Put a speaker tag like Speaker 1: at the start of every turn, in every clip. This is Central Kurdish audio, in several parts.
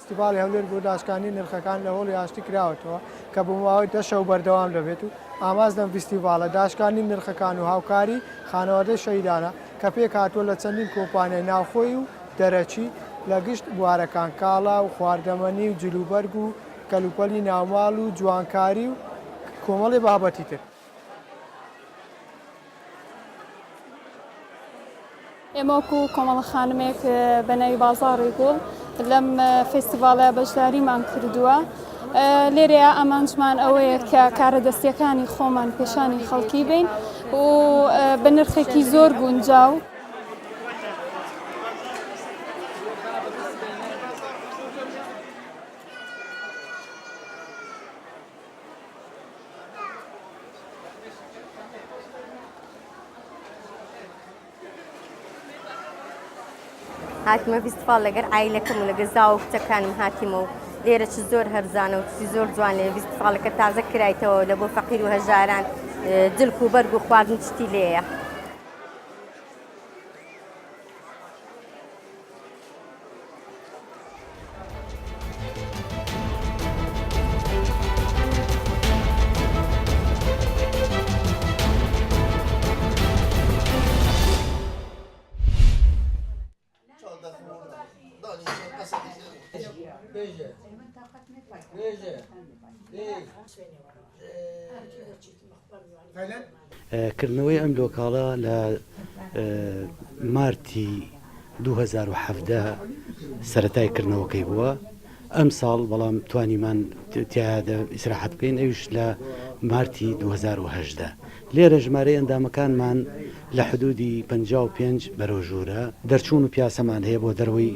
Speaker 1: فستیڤالی هەولێر بۆ داشکانی نرخەکان لە هۆڵی ئاشتی کراوەتەوە کە بۆ ماوەی 10 شەو بەردەوام دەبێت و ئاماز لەم فستیڤالە داشکانی نرخەکان و هاوکاری خانەوادەی شەهیدانە کە پێک هاتووە لە چەندین کۆمپانیای ناوخۆی و دەرەچی لە گشت بوارەکان کاڵا و خواردەمەنی و جلوبەرگ و کەلوپەلی ناوماڵ و جوانکاری و کۆمەڵی بابەتی تر.
Speaker 2: ئێمە وەکو کۆمەڵە خانمێک بەناوی بازاڕی گوڵ لەم فستیڤالە بەشداریمان کردووە. لێرەیە ئامانجمان ئەوەیە کە کارە دەستیەکانی خۆمان پێشانی خەڵکی بین و بە نرخێکی زۆر گونجاو.
Speaker 3: هاتیمە فستیڤال لەگەر عایلەکەم و لەگەر زاوە و کچەکانم هاتیمە و لێرە چ زۆر هەرزانە و چی زۆر جوان لێ فستیڤالەکە تازە کرایتەوە لە بۆ فەقیر و هەژاران دلک و بەرگ و خواردن شتی لێیە.
Speaker 4: کردنەوەی ئەم لۆکاڵە لە مارتی 2017 سەرەتای کردنەوەکەی بووە. ئەم ساڵ بەڵام توانیمان تیادا ئیسراحەت بکەین ئەوش لە مارتی 2018. لێرە ژمارەی ئەندامەکانمان لە حدودی 55 بەرەو ژوورە دەرچوون و پیاسەمان هەیە بۆ دەروی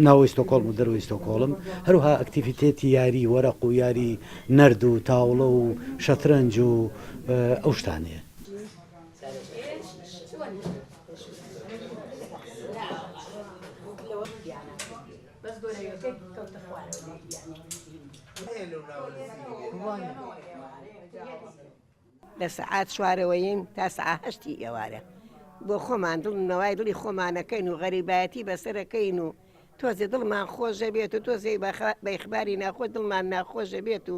Speaker 4: ناوەی ستۆکۆڵم و دەروی ستۆکۆڵم، هەروها ئەکتیڤیتێتی یاری وەرەق و یاری نەرد و تاوڵە و شەترەنج و ئەو شتانەیە.
Speaker 5: لە سەعات چوارەوەیین تا سەعات هەشتی ئێوارە بۆ خۆمان دڵنەوای دڵی خۆمانەکەین و غەریبایەتی بەسەرەکەین و تۆزێ دڵمان خۆشە بێت و تۆزێ بە ئیخباری ناخۆش دڵمان ناخۆشە بێت و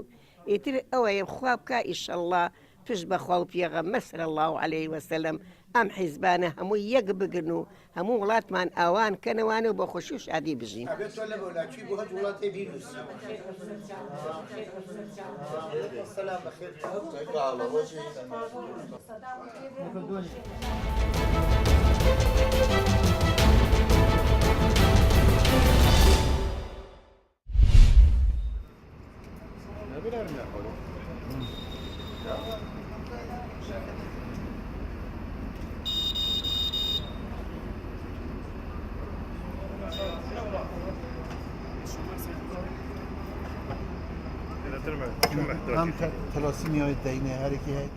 Speaker 5: ئیتر ئەوەیە خوا بکە ئیشەڵڵا توش بەخوا و پێغەمبەر صلی الله علیه وسلم ئەم حیزبانە هەموو یەک بگرن و هەموو وڵاتمان ئاوان کەنەوانە و بە خۆشی و شادی بژین.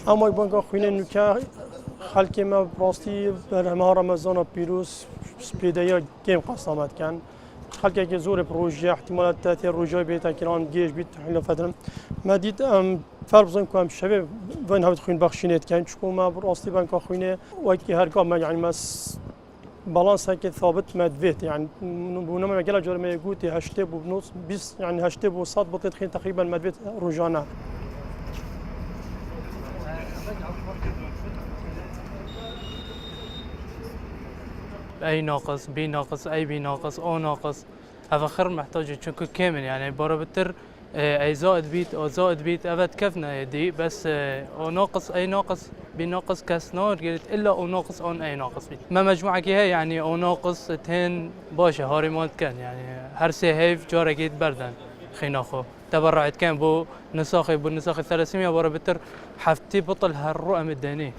Speaker 1: ئەمای بەنگا خوێنە نوکە خەڵکێمە ڕاستی بەرهەما ڕەمەزانە پیرۆز سپێدەیە گێم قەسامەتکەن خەڵکێکی زۆرە ڕۆژێ احتیمالات تاتێ ڕۆژای بێتە کیران گێژ بیت لە فەدرم مەدید فەر بزن کوم شەوێ بن هەوت خوێن بەخشینێتکەن چکۆمە ڕاستی بەنگا خوێنێ وەکی هەرگامە یعنی مەس بالانسێکی ثابت مەدوێت يعني بوونەمە گەلە جۆرمە گوتی هەشتێ بوو بنووس 20 يعني هەشتێ بۆ 100 بڵێت خین تقریبا مەدوێت ڕۆژانە.
Speaker 6: أي ناقص بي ناقص أي بي ناقص أو ناقص هذا خير محتاج تشكل كامل يعني برا بتر أي زائد بيت أو زائد بيت أبد كفنا دي بس أو ناقص أي ناقص بناقص كسنار قلت إلا أو ناقص أون أي ناقص بيت ما مجموعة كي يعني أو ناقص تين باشا هاري مالت كان يعني هرسي هيف جارة جيت بردن خيناخو تبرعت كان بو نساخي 300 برا بتر حفتي بطل هالرؤم الديني